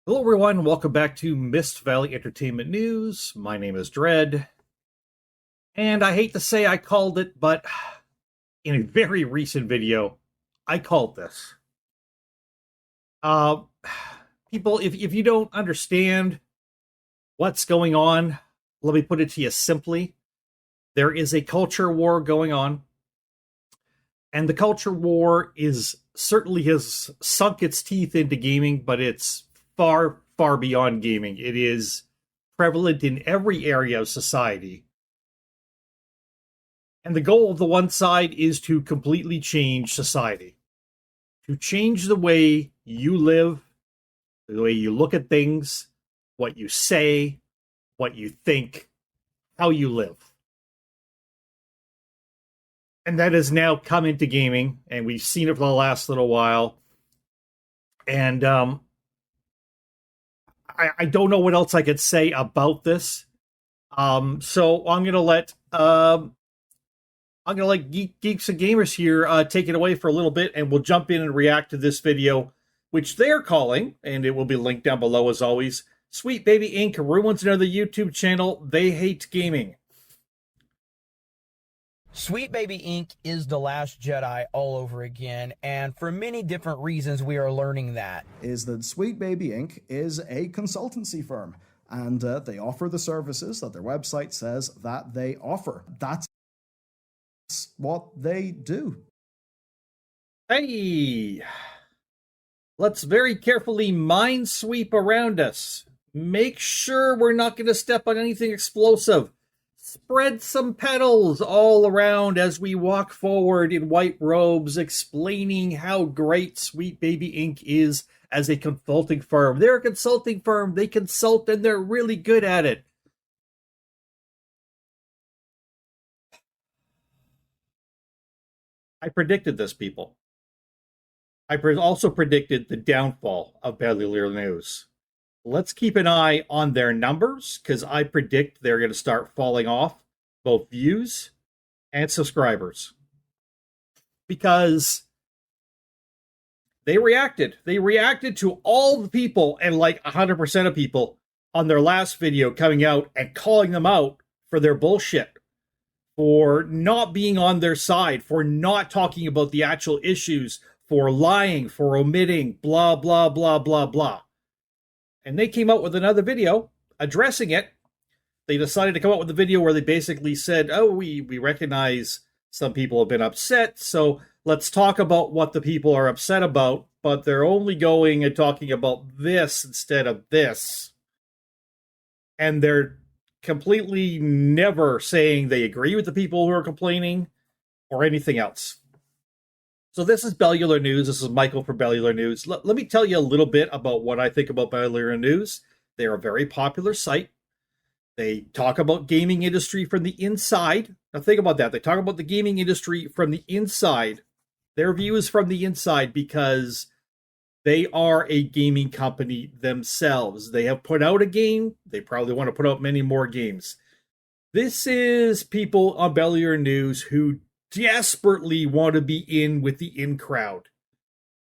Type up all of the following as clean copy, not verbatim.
Hello, everyone. Welcome back to Mist Valley Entertainment News. My name is Dread, and I hate to say I called it, but in a very recent video, I called this. Uh, People, if you don't understand what's going on, let me put it to you simply. There is a culture war going on, and the culture war is certainly has sunk its teeth into gaming, but it's far, far beyond gaming. It is prevalent in every area of society. And the goal of the one side is to completely change society, to change the way you live, the way you look at things, what you say, what you think, how you live. And that has now come into gaming, and we've seen it for the last little while. And I don't know what else I could say about this. So I'm gonna let Geeks and Gamers here take it away for a little bit, and we'll jump in and react to this video, which they're calling, and it will be linked down below as always. Sweet Baby Inc. ruins another YouTube channel. They hate gaming. Sweet Baby Inc. is The Last Jedi all over again, and for many different reasons we are learning that. Is that Sweet Baby Inc. is a consultancy firm, and they offer the services that their website says that they offer. That's what they do. Hey, let's very carefully mind sweep around us. Make sure we're not going to step on anything explosive. Spread some petals all around as we walk forward in white robes, explaining how great Sweet Baby Inc. is as a consulting firm. They're a consulting firm. They consult and they're really good at it. I predicted this, people. I also predicted the downfall of Bellular News. Let's keep an eye on their numbers, because I predict they're going to start falling off, both views and subscribers. Because they reacted. They reacted to all the people, and like 100% of people, on their last video coming out and calling them out for their bullshit, for not being on their side, for not talking about the actual issues, for lying, for omitting, blah, blah, blah, blah, blah. And they came out with another video addressing it. They decided to come out with a video where they basically said, oh, we recognize some people have been upset, so let's talk about what the people are upset about, but they're only going and talking about this instead of this. And they're completely never saying they agree with the people who are complaining or anything else. So this is Bellular News. This is Michael for Bellular News. Let me tell you a little bit about what I think about Bellular News. They're a very popular site. They talk about gaming industry from the inside. Now think about that. They talk about the gaming industry from the inside. Their view is from the inside because they are a gaming company themselves. They have put out a game. They probably want to put out many more games. This is people on Bellular News who desperately want to be in with the in crowd.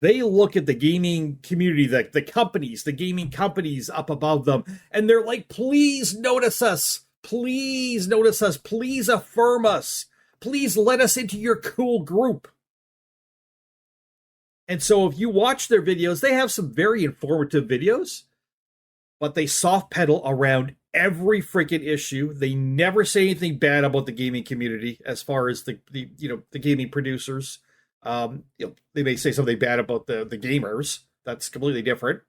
They look at the gaming community, the companies, the gaming companies up above them, and they're like, please notice us. Please notice us. Please affirm us. Please let us into your cool group. And so if you watch their videos, they have some very informative videos, but they soft pedal around every freaking issue. They never say anything bad about the gaming community as far as the gaming producers. They may say something bad about the gamers. That's completely different.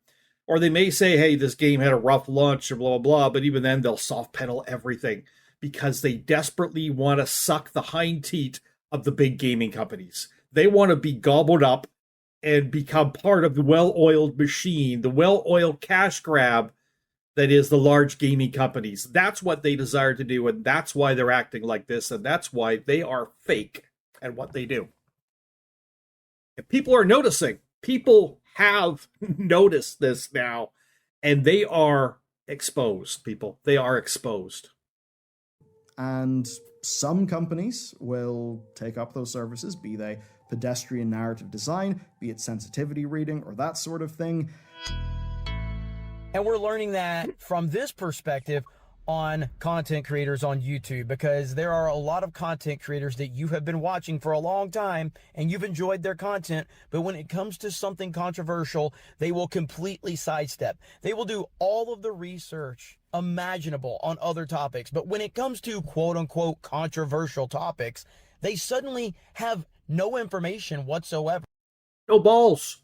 Or they may say, hey, this game had a rough launch or blah, blah, blah. But even then, they'll soft pedal everything because they desperately want to suck the hind teat of the big gaming companies. They want to be gobbled up and become part of the well-oiled machine, the well-oiled cash grab that is the large gaming companies. That's what they desire to do, and that's why they're acting like this, and that's why they are fake at what they do. And people are noticing. People have noticed this now, and they are exposed, people. They are exposed. And some companies will take up those services, be they pedestrian narrative design, be it sensitivity reading, or that sort of thing. And we're learning that from this perspective on content creators on YouTube, because there are a lot of content creators that you have been watching for a long time and you've enjoyed their content, but when it comes to something controversial, they will completely sidestep. They will do all of the research imaginable on other topics, but when it comes to quote unquote controversial topics, they suddenly have no information whatsoever. No balls.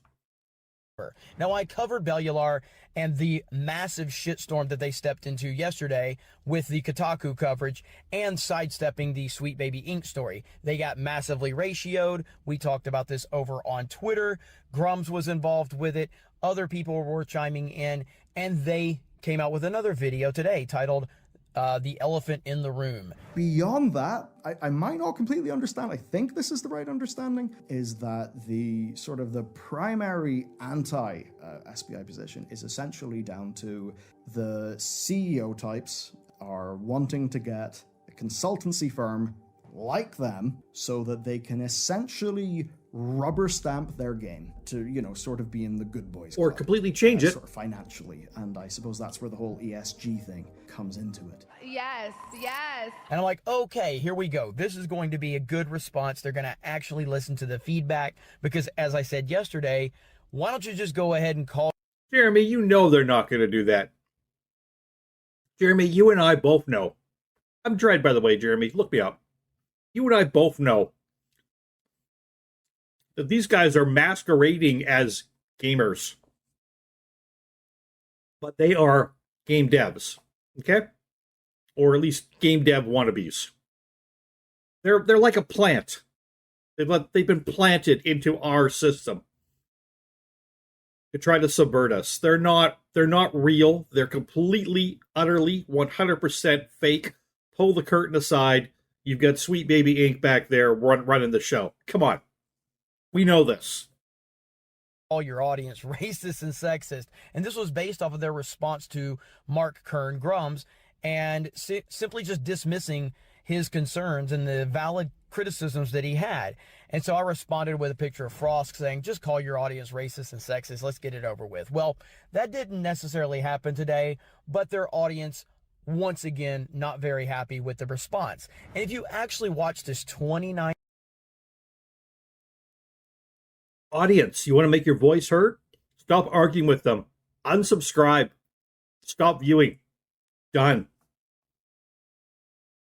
Now, I covered Bellular and the massive shitstorm that they stepped into yesterday with the Kotaku coverage and sidestepping the Sweet Baby Inc. story. They got massively ratioed. We talked about this over on Twitter. Grums was involved with it. Other people were chiming in, and they came out with another video today titled The Elephant in the Room. Beyond that, I might not completely understand. I think this is the right understanding, is that the sort of the primary anti-SBI position is essentially down to the CEO types are wanting to get a consultancy firm like them so that they can essentially rubber stamp their game to, you know, sort of be in the good boys club, Or completely change it. sort of financially. And I suppose that's where the whole ESG thing comes into it. Yes. And I'm like, okay, here we go. This is going to be a good response. They're going to actually listen to the feedback because, as I said yesterday, why don't you just go ahead and call Jeremy, you know they're not going to do that. Jeremy, you and I both know. I'm Dread, by the way, Jeremy. Look me up. You and I both know that these guys are masquerading as gamers. But they are game devs, okay? Or at least game dev wannabes. They're like a plant. They've been planted into our system to try to subvert us. They're not real. They're completely, utterly, 100% fake. Pull the curtain aside. You've got Sweet Baby Inc. back there running the show. Come on. We know this. All your audience racist and sexist. And this was based off of their response to Mark Kern Grums and simply just dismissing his concerns and the valid criticisms that he had. And so I responded with a picture of Frost saying, just call your audience racist and sexist. Let's get it over with. Well, that didn't necessarily happen today, but their audience, once again, not very happy with the response. And if you actually watch this 29 Audience, you want to make your voice heard? Stop arguing with them. Unsubscribe. Stop viewing. Done.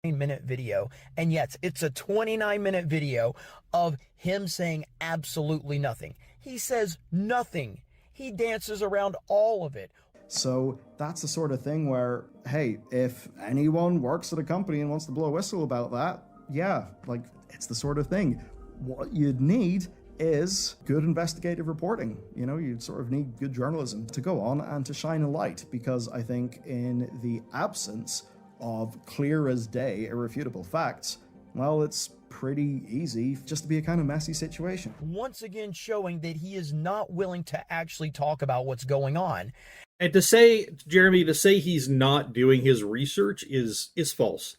minute video, and yes, it's a 29-minute video of him saying absolutely nothing. He says nothing. He dances around all of it. So that's the sort of thing where, hey, if anyone works at a company and wants to blow a whistle about that, yeah, like, it's the sort of thing. What you'd need is good investigative reporting. You know, you'd sort of need good journalism to go on and to shine a light, because I think in the absence of clear as day, irrefutable facts, well, it's pretty easy just to be a kind of messy situation. Once again showing that he is not willing to actually talk about what's going on. And to say, Jeremy, to say he's not doing his research is false.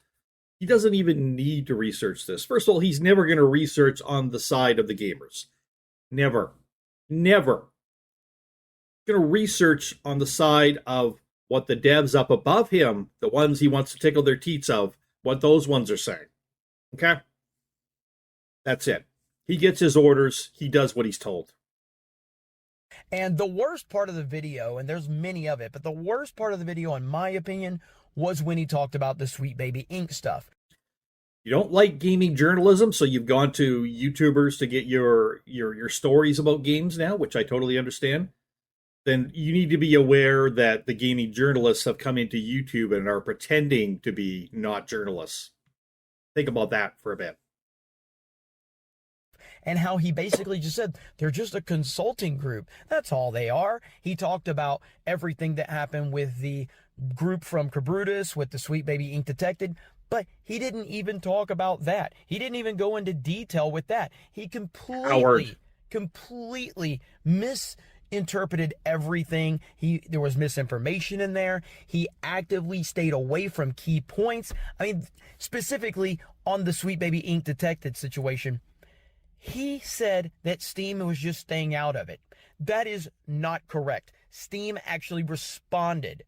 He doesn't even need to research this. First of all, he's never going to research on the side of the gamers. Never. Never. He's going to research on the side of what the devs up above him, the ones he wants to tickle their teats of, what those ones are saying. Okay? That's it. He gets his orders. He does what he's told. And the worst part of the video, and there's many of it, but the worst part of the video, in my opinion, was when he talked about the Sweet Baby Inc. stuff. You don't like gaming journalism, so you've gone to YouTubers to get your stories about games now, which I totally understand. Then you need to be aware that the gaming journalists have come into YouTube and are pretending to be not journalists. Think about that for a bit. And how he basically just said they're just a consulting group. That's all they are. He talked about everything that happened with the group from Cabrutus with the Sweet Baby Inc. detected, but he didn't even talk about that. He didn't even go into detail with that. He completely misinterpreted everything. There was misinformation in there. He actively stayed away from key points. I mean, specifically on the Sweet Baby Inc. detected situation, he said that Steam was just staying out of it. That is not correct. Steam actually responded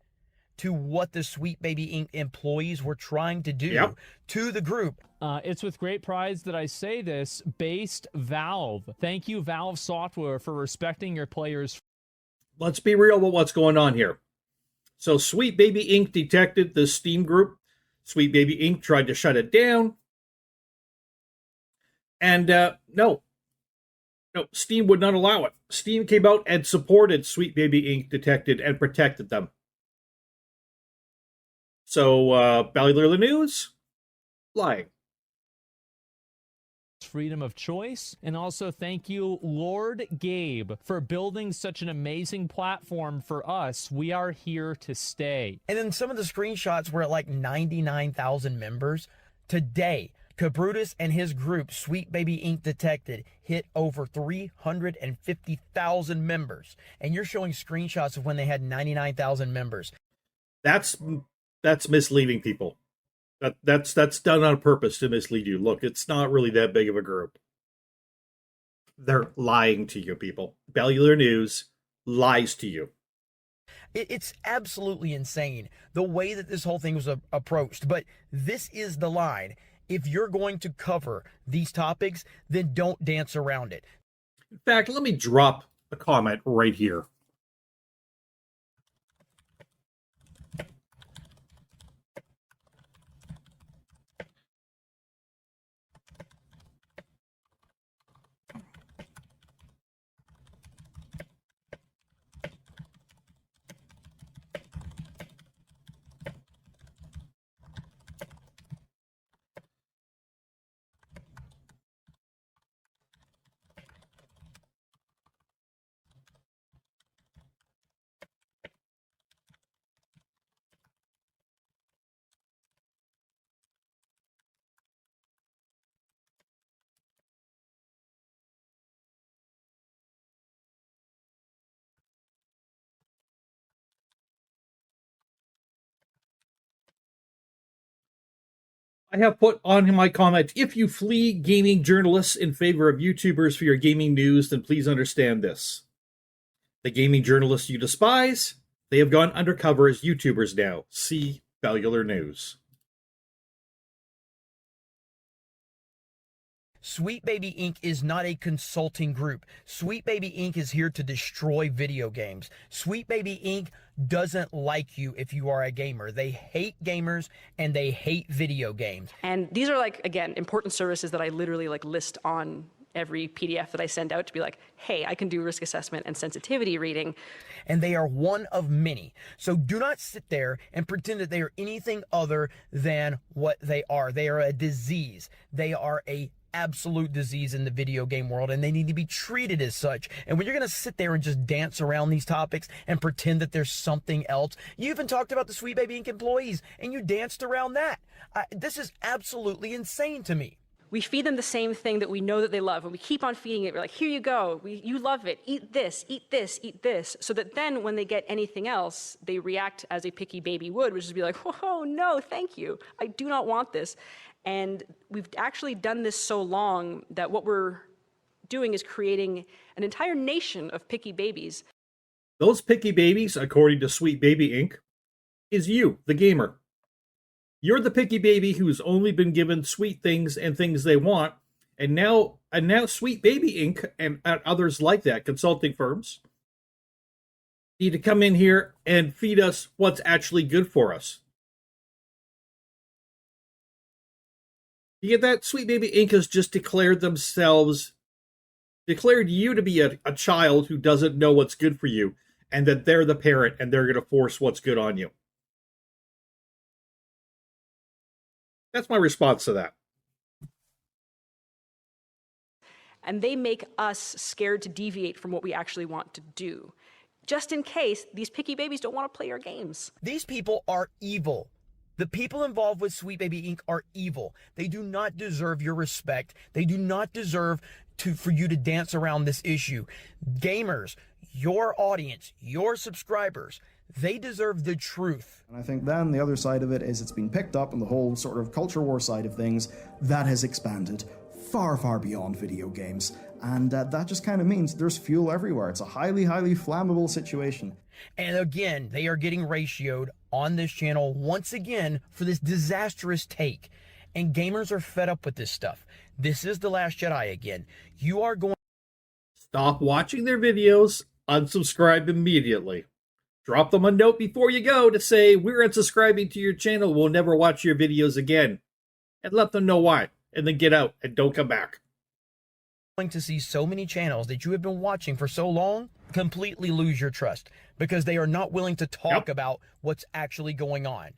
to what the Sweet Baby Inc. employees were trying to do to the group. It's with great pride that I say this, based Valve. Thank you, Valve Software, for respecting your players. Let's be real about what's going on here. So Sweet Baby Inc. detected the Steam group. Sweet Baby Inc. tried to shut it down. And no, Steam would not allow it. Steam came out and supported Sweet Baby Inc., detected and protected them. So, Bellular News, lying. Freedom of choice. And also thank you, Lord Gabe, for building such an amazing platform for us. We are here to stay. And then some of the screenshots were at like 99,000 members. Today, Cabrutus and his group, Sweet Baby Inc. Detected, hit over 350,000 members. And you're showing screenshots of when they had 99,000 members. That's misleading people. That's done on purpose to mislead you. Look, it's not really that big of a group. They're lying to you, people. Bellular News lies to you. It's absolutely insane the way that this whole thing was approached. But this is the line. If you're going to cover these topics, then don't dance around it. In fact, let me drop a comment right here. I have put on my comment, if you flee gaming journalists in favor of YouTubers for your gaming news, then please understand this. The gaming journalists you despise, they have gone undercover as YouTubers now. See Bellular News. Sweet Baby Inc. is not a consulting group. Sweet Baby Inc. is here to destroy video games. Sweet Baby Inc. doesn't like you if you are a gamer. They hate gamers and they hate video games. And these are like, again, important services that I literally like list on every PDF that I send out to be like, hey, I can do risk assessment and sensitivity reading. And they are one of many. So do not sit there and pretend that they are anything other than what they are. They are a disease. They are a absolute disease in the video game world, and they need to be treated as such. And when you're going to sit there and just dance around these topics and pretend that there's something else, you even talked about the Sweet Baby Inc. employees, and you danced around that. This is absolutely insane to me. We feed them the same thing that we know that they love, and we keep on feeding it. We're like, here you go. You love it. Eat this, eat this, eat this. So that then when they get anything else, they react as a picky baby would, which is be like, whoa, no, thank you. I do not want this. And we've actually done this so long that what we're doing is creating an entire nation of picky babies. Those picky babies, according to Sweet Baby Inc., is you, the gamer. You're the picky baby who's only been given sweet things and things they want, and now Sweet Baby Inc. and others like that, consulting firms, need to come in here and feed us what's actually good for us. You get that? Sweet Baby Inc. has just declared you to be a child who doesn't know what's good for you, and that they're the parent and they're going to force what's good on you. That's my response to that. And they make us scared to deviate from what we actually want to do, just in case these picky babies don't want to play our games. These people are evil. The people involved with Sweet Baby Inc. are evil. They do not deserve your respect. They do not deserve for you to dance around this issue. Gamers, your audience, your subscribers, they deserve the truth. And I think then the other side of it is it's been picked up, and the whole sort of culture war side of things, that has expanded far, far beyond video games. And that just kind of means there's fuel everywhere. It's a highly, highly flammable situation. And again, they are getting ratioed on this channel once again for this disastrous take. And gamers are fed up with this stuff. This is The Last Jedi again. You are going... Stop watching their videos, unsubscribe immediately. Drop them a note before you go to say, we're unsubscribing to your channel, we'll never watch your videos again. And let them know why. And then get out and don't come back. Going to see so many channels that you have been watching for so long completely lose your trust because they are not willing to talk about what's actually going on.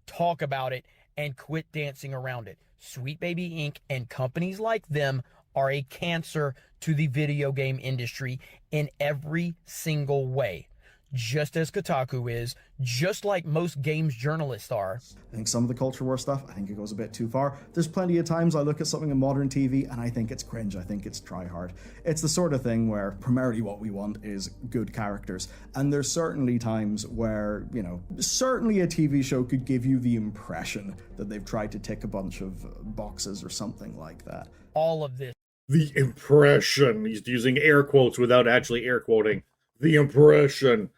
Talk about it and quit dancing around it. Sweet Baby Inc. and companies like them are a cancer to the video game industry in every single way. Just as Kotaku is, just like most games journalists are. I think some of the culture war stuff, I think it goes a bit too far. There's plenty of times I look at something in modern TV and I think it's cringe, I think it's try hard. It's the sort of thing where primarily what we want is good characters. And there's certainly times where, you know, certainly a TV show could give you the impression that they've tried to tick a bunch of boxes or something like that. All of this. The impression. He's using air quotes without actually air quoting. The impression.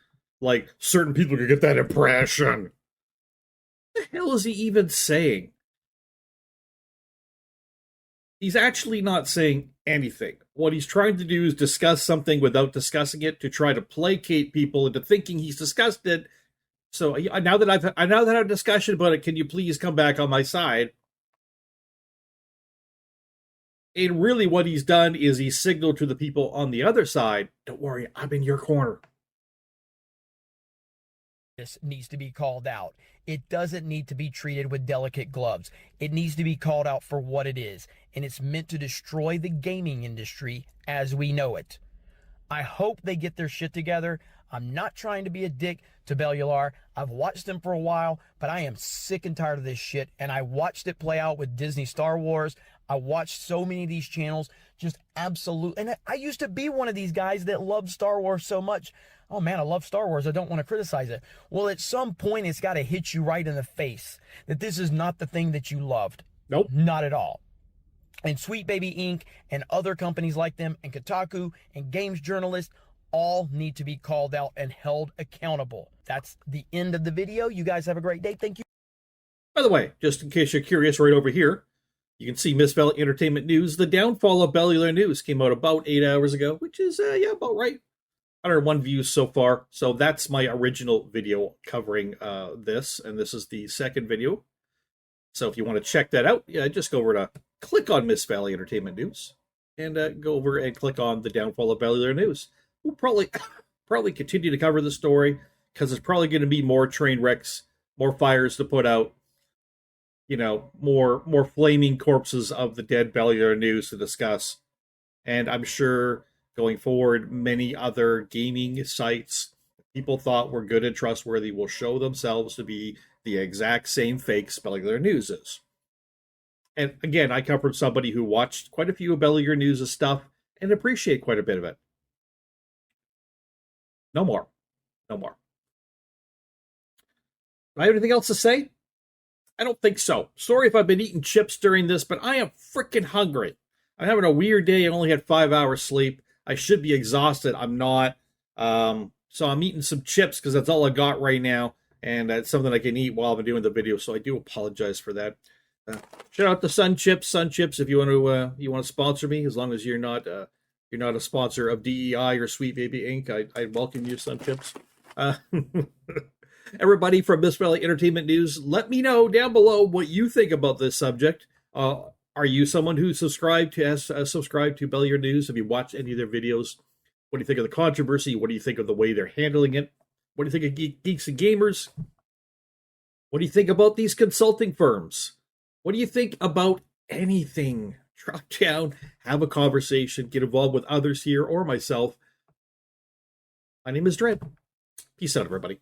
Like, certain people could get that impression. What the hell is he even saying? He's actually not saying anything. What he's trying to do is discuss something without discussing it to try to placate people into thinking he's discussed it. So now that I've had a discussion about it, can you please come back on my side? And really what he's done is he's signaled to the people on the other side, don't worry, I'm in your corner. This needs to be called out. It doesn't need to be treated with delicate gloves. It needs to be called out for what it is, and it's meant to destroy the gaming industry as we know it. I hope they get their shit together. I'm not trying to be a dick to Bellular. I've watched them for a while, but I am sick and tired of this shit, and I watched it play out with Disney Star Wars. I watched so many of these channels, just absolute, and I used to be one of these guys that loved Star Wars so much. Oh man, I love Star Wars. I don't want to criticize it. Well, at some point, it's got to hit you right in the face that this is not the thing that you loved. Nope. Not at all. And Sweet Baby Inc. and other companies like them and Kotaku and games journalists all need to be called out and held accountable. That's the end of the video. You guys have a great day. Thank you. By the way, just in case you're curious, right over here, you can see Miss Valley Entertainment News. The downfall of Bellular News came out about 8 hours ago, which is, about right. 101 views so far. So that's my original video covering this, and this is the second video. So if you want to check that out, just go over to click on Miss Valley Entertainment News and go over and click on the downfall of Bellular News. We'll probably continue to cover the story because there's probably going to be more train wrecks, more fires to put out, you know, more flaming corpses of the dead Bellular News to discuss. And I'm sure going forward, many other gaming sites people thought were good and trustworthy will show themselves to be the exact same fake Bellular News is. And again, I come from somebody who watched quite a few of Bellular News' stuff and appreciate quite a bit of it. No more. No more. Do I have anything else to say? I don't think so. Sorry if I've been eating chips during this, but I am freaking hungry. I'm having a weird day. I only had 5 hours sleep. I should be exhausted. I'm not. So I'm eating some chips because that's all I got right now. And it's something I can eat while I'm doing the video. So I do apologize for that. Shout out to Sun Chips. Sun Chips, if you want to sponsor me, as long as you're not a sponsor of DEI or Sweet Baby Inc. I welcome you, Sun Chips. Everybody from Miss Valley Entertainment News, let me know down below what you think about this subject. Are you someone who has subscribed to Bellular News? Have you watched any of their videos? What do you think of the controversy? What do you think of the way they're handling it? What do you think of Geeks and Gamers? What do you think about these consulting firms? What do you think about anything? Drop down, have a conversation, get involved with others here or myself. My name is Dread. Peace out, everybody.